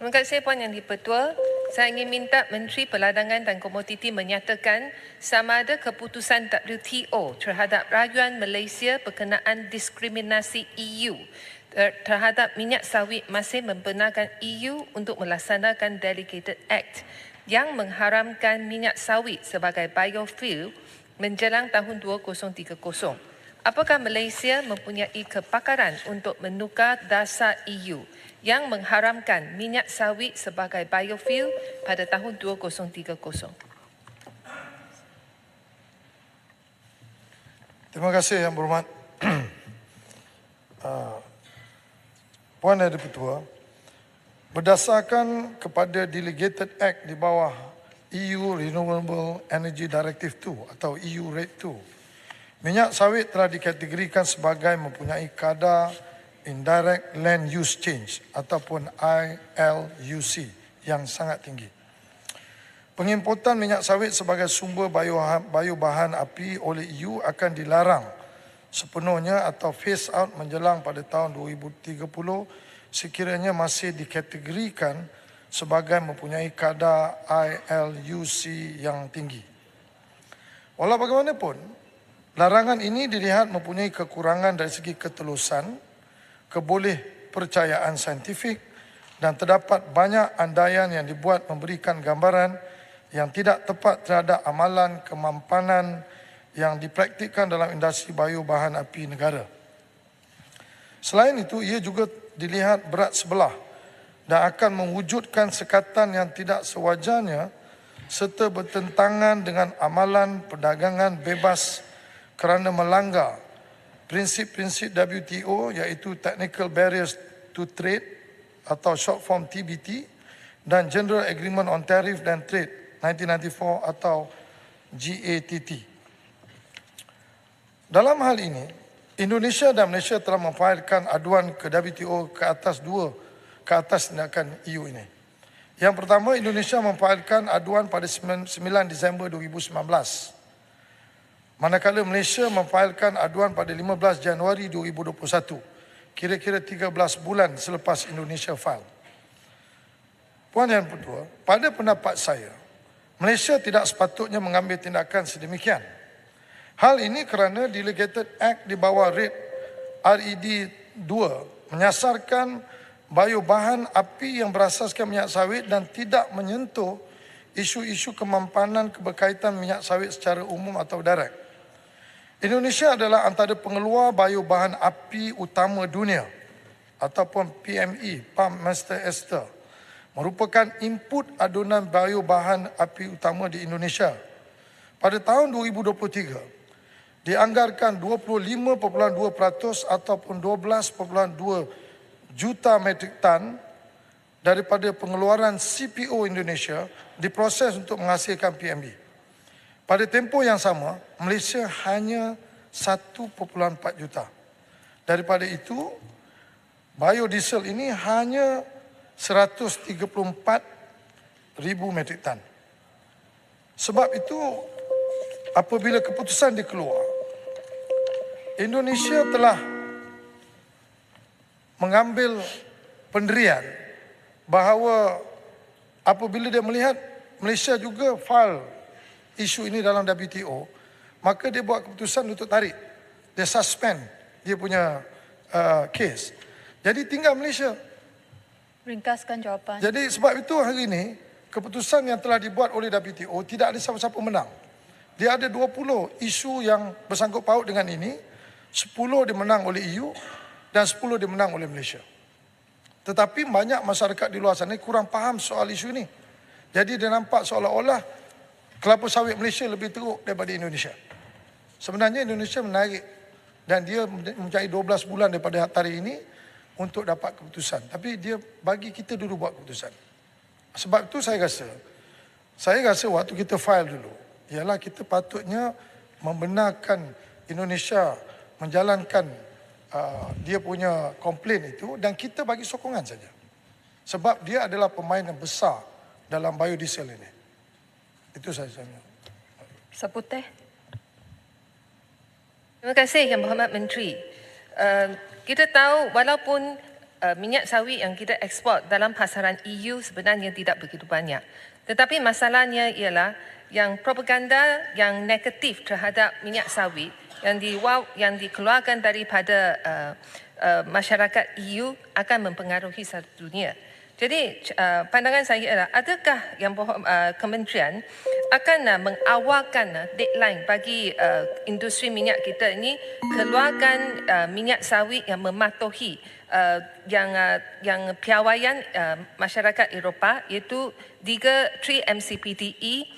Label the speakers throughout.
Speaker 1: Terima kasih Puan Yang di-Pertua. Saya ingin minta Menteri Perdagangan dan Komoditi menyatakan sama ada keputusan WTO terhadap rayuan Malaysia berkenaan diskriminasi EU terhadap minyak sawit masih membenarkan EU untuk melaksanakan Delegated Act yang mengharamkan minyak sawit sebagai biofuel menjelang tahun 2030. Apakah Malaysia mempunyai kepakaran untuk menukar dasar EU yang mengharamkan minyak sawit sebagai biofuel pada tahun 2030?
Speaker 2: Terima kasih Yang Berhormat Puan Yang di-Pertua, berdasarkan kepada Delegated Act di bawah EU Renewable Energy Directive 2 atau EU RED 2, minyak sawit telah dikategorikan sebagai mempunyai kadar Indirect Land Use Change ataupun ILUC yang sangat tinggi. Pengimportan minyak sawit sebagai sumber bahan api oleh EU akan dilarang sepenuhnya atau phase out menjelang pada tahun 2030 sekiranya masih dikategorikan sebagai mempunyai kadar ILUC yang tinggi. Walau bagaimanapun, larangan ini dilihat mempunyai kekurangan dari segi ketelusan, kebolehpercayaan saintifik dan terdapat banyak andaian yang dibuat memberikan gambaran yang tidak tepat terhadap amalan kemampanan yang dipraktikkan dalam industri biobahan api negara. Selain itu, ia juga dilihat berat sebelah dan akan mewujudkan sekatan yang tidak sewajarnya serta bertentangan dengan amalan perdagangan bebas kerana melanggar prinsip-prinsip WTO iaitu Technical Barriers to Trade atau short form TBT dan General Agreement on Tariff and Trade 1994 atau GATT. Dalam hal ini, Indonesia dan Malaysia telah memfailkan aduan ke WTO ke atas tindakan EU ini. Yang pertama, Indonesia memfailkan aduan pada 9 Disember 2019. Manakala Malaysia memfailkan aduan pada 15 Januari 2021, kira-kira 13 bulan selepas Indonesia file. Puan Yang di-Pertua, pada pendapat saya, Malaysia tidak sepatutnya mengambil tindakan sedemikian. Hal ini kerana Delegated Act di bawah RED 2 menyasarkan biobahan api yang berasaskan minyak sawit dan tidak menyentuh isu-isu kemampanan keberkaitan minyak sawit secara umum atau direct. Indonesia adalah antara pengeluar biobahan api utama dunia ataupun PME, Palm Master Ester, merupakan input adunan biobahan api utama di Indonesia. Pada tahun 2023, dianggarkan 25.2% ataupun 12.2 juta metrik tan daripada pengeluaran CPO Indonesia diproses untuk menghasilkan PME. Pada tempoh yang sama, Malaysia hanya 1.4 juta. Daripada itu, biodiesel ini hanya 134,000 metrik tan. Sebab itu, apabila keputusan dikeluar, Indonesia telah mengambil pendirian bahawa apabila dia melihat Malaysia juga file isu ini dalam WTO, maka dia buat keputusan untuk tarik. Dia suspend dia punya kes. Jadi tinggal Malaysia.
Speaker 3: Ringkaskan jawapan.
Speaker 2: Jadi sebab itu hari ini, keputusan yang telah dibuat oleh WTO tidak ada siapa-siapa menang. Dia ada 20 isu yang bersangkut paut dengan ini, 10 dimenang oleh EU dan 10 dimenang oleh Malaysia. Tetapi banyak masyarakat di luar sana kurang faham soal isu ini. Jadi dia nampak seolah-olah kelapa sawit Malaysia lebih teruk daripada Indonesia. Sebenarnya Indonesia menarik dan dia mencari 12 bulan daripada hari ini untuk dapat keputusan. Tapi dia bagi kita dulu buat keputusan. Sebab itu saya rasa waktu kita file dulu, ialah kita patutnya membenarkan Indonesia menjalankan dia punya komplain itu dan kita bagi sokongan saja. Sebab dia adalah pemain yang besar dalam biodiesel ini. Itu saja.
Speaker 3: Seputih.
Speaker 1: Terima kasih Yang Berhormat Menteri. Kita tahu walaupun minyak sawit yang kita ekspor dalam pasaran EU sebenarnya tidak begitu banyak. Tetapi masalahnya ialah yang propaganda yang negatif terhadap minyak sawit yang dikeluarkan daripada masyarakat EU akan mempengaruhi seluruh dunia. Jadi pandangan saya ialah adakah yang kementerian akan mengawalkan deadline bagi industri minyak kita ini keluarkan minyak sawit yang mematuhi yang piawaian masyarakat Eropah iaitu 3 MCPDE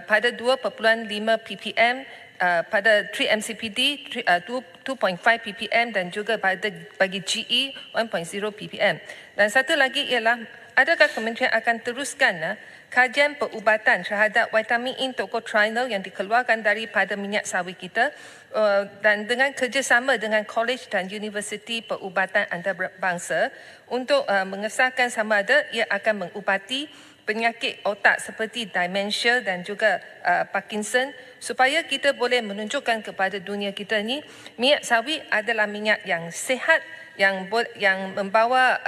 Speaker 1: pada 2.5 ppm pada 3 MCPD 2.5 ppm dan juga bagi GE 1.0 ppm. Dan satu lagi ialah adakah kementerian akan teruskan kajian perubatan terhadap vitamin E tocotrienol yang dikeluarkan daripada minyak sawit kita dan dengan kerjasama dengan kolej dan universiti perubatan antarabangsa untuk mengesahkan sama ada ia akan mengubati penyakit otak seperti dementia dan juga Parkinson supaya kita boleh menunjukkan kepada dunia kita ni minyak sawit adalah minyak yang sihat yang membawa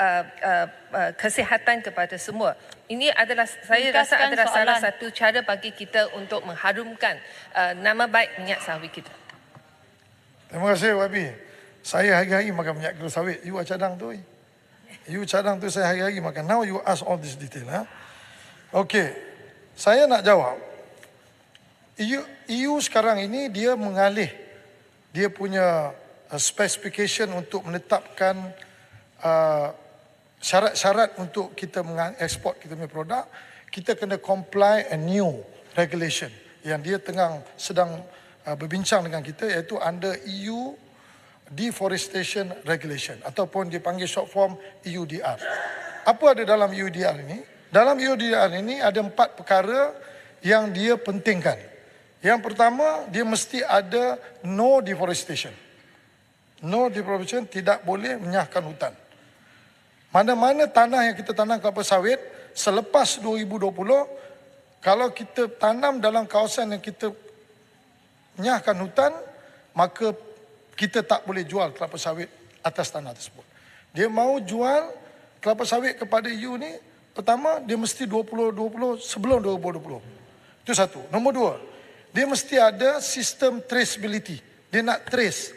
Speaker 1: kesihatan kepada semua. Ini adalah saya rasa adalah salah satu cara bagi kita untuk mengharumkan nama baik minyak sawit kita.
Speaker 2: Terima kasih Wabi. Saya hari-hari makan minyak kelapa sawit. You cadang tu. You cadang tu saya hari-hari makan. Now you ask all this detail. Okey, saya nak jawab. EU sekarang ini dia mengalih dia punya specification untuk menetapkan syarat-syarat untuk kita mengeksport kita punya produk. Kita kena comply a new regulation yang dia sedang berbincang dengan kita iaitu under EU Deforestation Regulation ataupun dipanggil short form EUDR. Apa ada dalam EUDR ini? Dalam EUDR ini ada 4 perkara yang dia pentingkan. Yang pertama, dia mesti ada no deforestation. No deforestation, tidak boleh menyahkan hutan. Mana-mana tanah yang kita tanam kelapa sawit selepas 2020, kalau kita tanam dalam kawasan yang kita menyahkan hutan, maka kita tak boleh jual kelapa sawit atas tanah tersebut. Dia mau jual kelapa sawit kepada EU ni, pertama, dia mesti 2020 sebelum 2020. Itu satu. Nombor 2, dia mesti ada sistem traceability. Dia nak trace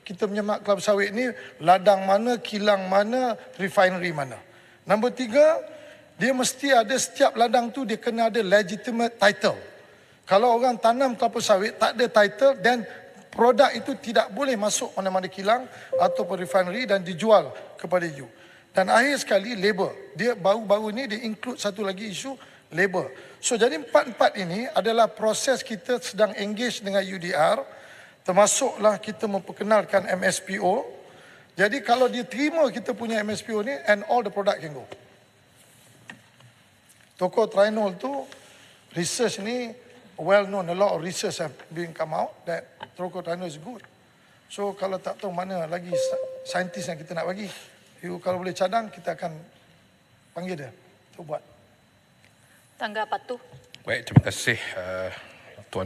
Speaker 2: kita punya kelapa sawit ni ladang mana, kilang mana, refinery mana. Nombor 3, dia mesti ada setiap ladang tu dia kena ada legitimate title. Kalau orang tanam kelapa sawit tak ada title dan produk itu tidak boleh masuk mana-mana kilang ataupun refinery dan dijual kepada EU. Dan akhir sekali, labor. Dia baru-baru ni dia include satu lagi isu labor. So, jadi 4 ini adalah proses kita sedang engage dengan UDR. Termasuklah kita memperkenalkan MSPO. Jadi, kalau dia terima kita punya MSPO ni, and all the product can go. Tocotrienol tu, research ni, well known, a lot of research have been come out that tocotrienol is good. So, kalau tak tahu mana lagi saintis yang kita nak bagi, you kalau boleh cadang, kita akan panggil dia untuk buat.
Speaker 3: Tanggapan tu.
Speaker 4: Baik, terima kasih Tuan